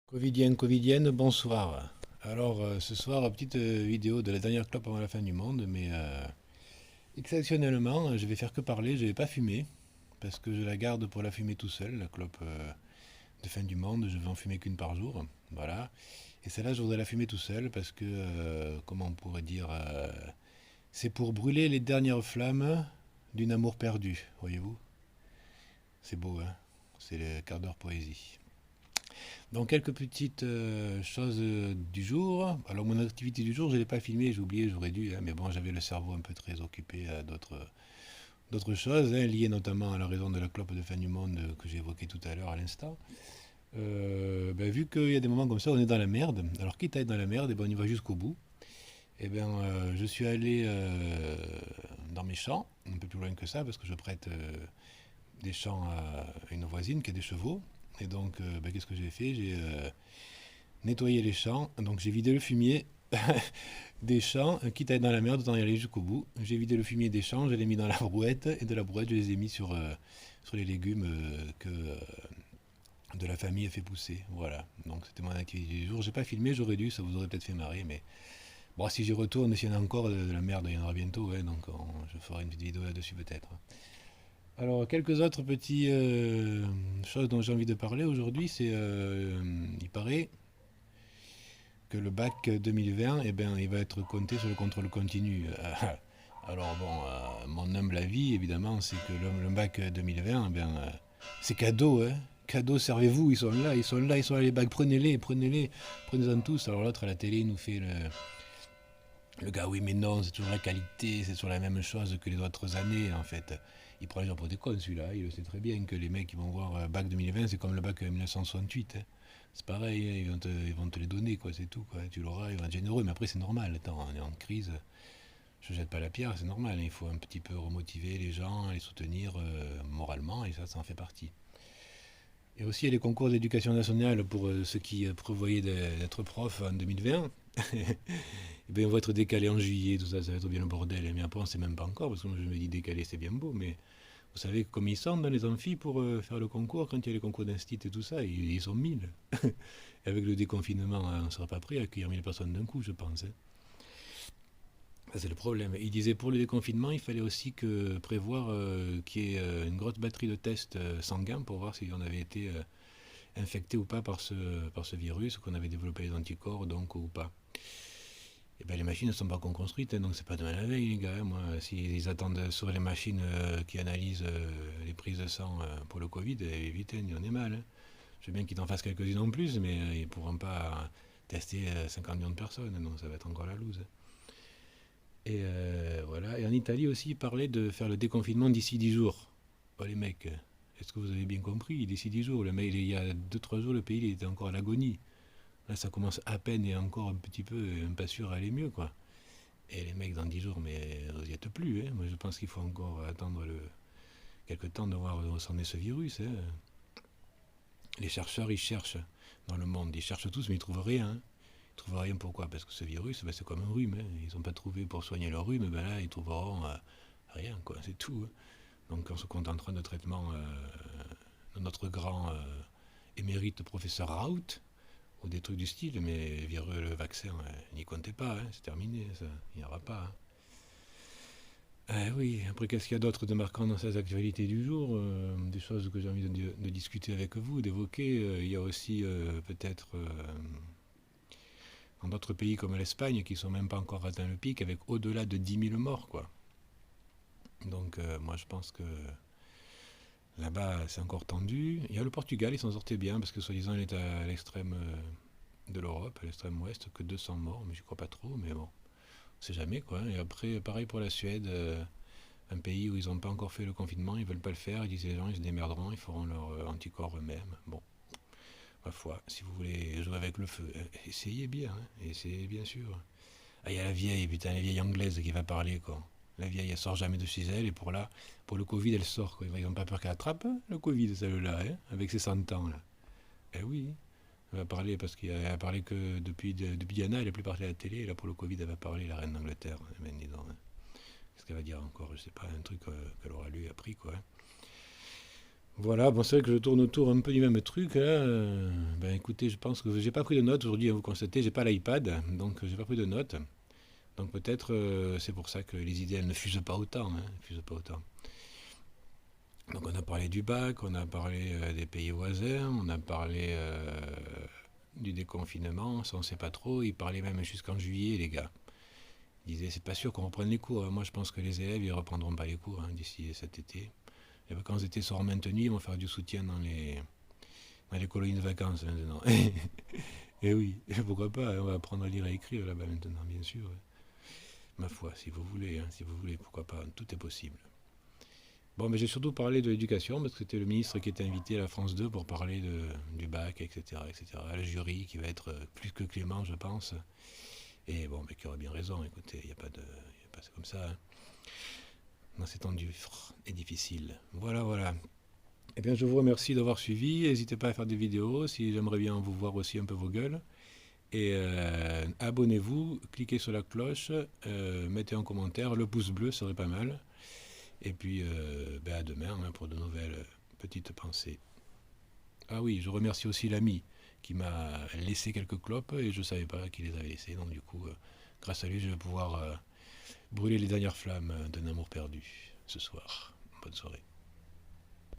Covidienne, bonsoir. Alors, ce soir, petite vidéo de la dernière clope avant la fin du monde, mais exceptionnellement, je vais faire que parler, je vais pas fumer, parce que je la garde pour la fumer tout seul, la clope de fin du monde, je vais en fumer qu'une par jour, voilà. Et celle-là, je voudrais la fumer tout seul, parce que, comment on pourrait dire, c'est pour brûler les dernières flammes d'une amour perdu, voyez-vous? C'est beau, hein? C'est le quart d'heure poésie. Donc quelques petites choses du jour. Alors mon activité du jour, je ne l'ai pas filmée, j'ai oublié, j'aurais dû, hein, mais bon, j'avais le cerveau un peu très occupé à d'autres choses, hein, liées notamment à la raison de la clope de fin du monde que j'ai évoquée tout à l'heure à l'instant. Ben, vu qu'il y a des moments comme ça, on est dans la merde. Alors quitte à être dans la merde, eh ben, on y va jusqu'au bout. Eh ben, je suis allé dans mes champs, un peu plus loin que ça, parce que je prête des champs à une voisine qui a des chevaux. Et donc, ben, qu'est-ce que j'ai fait? J'ai nettoyer les champs. Donc j'ai vidé le fumier des champs, quitte à être dans la merde, autant y aller jusqu'au bout. J'ai vidé le fumier des champs, je l'ai mis dans la brouette, et de la brouette, je les ai mis sur les légumes que de la famille a fait pousser. Voilà, donc c'était mon activité du jour. J'ai pas filmé, j'aurais dû, ça vous aurait peut-être fait marrer, mais bon, si j'y retourne, s'il y en a encore de la merde, il y en aura bientôt, ouais, donc je ferai une petite vidéo là-dessus peut-être. Alors, quelques autres petits choses dont j'ai envie de parler aujourd'hui, c'est, il paraît, que le bac 2020, eh ben, il va être compté sur le contrôle continu. Alors bon, mon humble avis, évidemment, c'est que le bac 2020, eh ben, c'est cadeau, hein. Cadeau, servez-vous, ils sont là, ils sont là, ils sont là, les bacs, prenez-les, prenez-les, prenez-en tous. Alors l'autre à la télé, il nous fait le gars, oui, mais non, c'est toujours la qualité, c'est toujours la même chose que les autres années, en fait. Il prend les gens pour des cons, celui-là. Il le sait très bien que les mecs qui vont voir bac 2020, c'est comme le bac 1968, hein. C'est pareil, hein, ils vont te les donner, quoi, c'est tout, quoi. Tu l'auras, ils vont être généreux, mais après, c'est normal. Attends, on est en crise. Je jette pas la pierre, c'est normal. Il faut un petit peu remotiver les gens, les soutenir moralement, et ça en fait partie. Et aussi, il y a les concours d'éducation nationale pour ceux qui prévoyaient d'être prof en 2020. Eh bien, on va être décalé en juillet, tout ça, ça va être bien le bordel. Mais après, on ne sait même pas encore, parce que moi, je me dis décalé, c'est bien beau, mais vous savez comme ils sont dans les amphis pour faire le concours, quand il y a les concours d'instit et tout ça, ils sont 1000. Et avec le déconfinement, on ne sera pas prêt à accueillir 1000 personnes d'un coup, je pense, hein. Ça, c'est le problème. Il disait pour le déconfinement, il fallait aussi prévoir qu'il y ait une grosse batterie de tests sanguins pour voir si on avait été infecté ou pas par ce virus, qu'on avait développé les anticorps, donc ou pas. Eh ben, les machines ne sont pas construites, hein, donc c'est pas demain la veille, les gars, hein. Moi, s'ils attendent sur les machines qui analysent les prises de sang pour le Covid, vite, hein, on est mal, hein. Je veux bien qu'ils en fassent quelques-unes en plus, mais ils ne pourront pas tester 50 millions de personnes, hein, donc ça va être encore la loose. Et voilà. Et en Italie aussi, ils parlaient de faire le déconfinement d'ici 10 jours. Oh les mecs, est-ce que vous avez bien compris? D'ici 10 jours, le mec, il y a 2 3 jours, le pays il était encore à l'agonie. Là, ça commence à peine et encore un petit peu, même pas sûr, à aller mieux, quoi. Et les mecs, dans 10 jours, mais vous n'y êtes plus, hein. Moi, je pense qu'il faut encore attendre quelques temps de voir où s'en est ce virus, hein. Les chercheurs, ils cherchent dans le monde. Ils cherchent tous, mais ils trouvent rien, hein. Ils trouvent rien, pourquoi? Parce que ce virus, ben, c'est comme un rhume, hein. Ils n'ont pas trouvé pour soigner le rhume, ben là, ils trouveront rien, quoi. C'est tout, hein. Donc, on se contentera de traitement de notre grand émérite professeur Raoult, ou des trucs du style, mais virus, le vaccin, n'y comptez pas, hein. C'est terminé, ça. Il n'y aura pas, hein. Oui, après qu'est-ce qu'il y a d'autre de marquant dans ces actualités du jour? Des choses que j'ai envie de discuter avec vous, d'évoquer. Il y a aussi peut-être dans d'autres pays comme l'Espagne qui sont même pas encore atteint le pic avec au-delà de 10 000 morts, quoi. Donc moi je pense que là-bas c'est encore tendu. Il y a le Portugal, ils s'en sortaient bien parce que soi-disant il est à l'extrême de l'Europe, à l'extrême ouest, que 200 morts, mais je crois pas trop, mais bon, on sait jamais, quoi. Et après pareil pour la Suède. Un pays où ils n'ont pas encore fait le confinement, ils ne veulent pas le faire, ils disent les gens ils se démerderont, ils feront leur anticorps eux-mêmes. Bon, ma foi, si vous voulez jouer avec le feu, essayez bien, hein, essayez bien sûr. Ah, il y a la vieille, putain, la vieille anglaise qui va parler, quoi. La vieille, elle sort jamais de chez elle, et pour le Covid, elle sort, quoi. Ils n'ont pas peur qu'elle attrape le Covid, celle-là, hein, avec ses 100 ans, là. Eh oui, elle va parler, parce qu'elle a parlé que depuis Diana, elle n'a plus parlé à la télé, et là, pour le Covid, elle va parler, la reine d'Angleterre. Eh ben, dis donc, hein. Qu'est-ce qu'elle va dire encore? Je sais pas, un truc qu'elle aura lu et appris, quoi, hein. Voilà, bon, c'est vrai que je tourne autour un peu du même truc, là. Ben écoutez, je pense que j'ai pas pris de notes aujourd'hui, hein, vous constatez, j'ai pas l'iPad, donc j'ai pas pris de notes. Donc peut-être c'est pour ça que les idées elles ne fusent pas autant, hein, fusent pas autant. Donc on a parlé du bac, on a parlé des pays voisins, on a parlé du déconfinement, ça on sait pas trop. Ils parlaient même jusqu'en juillet, les gars. Ils disaient c'est pas sûr qu'on reprenne les cours, hein. Moi je pense que les élèves ils reprendront pas les cours, hein, d'ici cet été. Les vacances d'été seront maintenues, ils vont faire du soutien dans les colonies de vacances maintenant. Et oui, pourquoi pas, hein, on va apprendre à lire et à écrire là-bas maintenant, bien sûr. Ma foi, si vous voulez, hein, si vous voulez, pourquoi pas, tout est possible. Bon, mais j'ai surtout parlé de l'éducation parce que c'était le ministre qui était invité à la France 2 pour parler du bac, etc., etc. Le jury qui va être plus que clément, je pense. Et bon, mais qui aurait bien raison, écoutez, il n'y a pas de. C'est comme ça, hein. Dans ces temps durs et difficiles. Voilà, voilà. Eh bien, je vous remercie d'avoir suivi. N'hésitez pas à faire des vidéos si j'aimerais bien vous voir aussi un peu vos gueules. Et abonnez-vous, cliquez sur la cloche, mettez un commentaire, le pouce bleu serait pas mal. Et puis ben à demain hein, pour de nouvelles petites pensées. Ah oui, je remercie aussi l'ami qui m'a laissé quelques clopes et je ne savais pas qu'il les avait laissées. Donc du coup, grâce à lui, je vais pouvoir brûler les dernières flammes d'un amour perdu ce soir. Bonne soirée.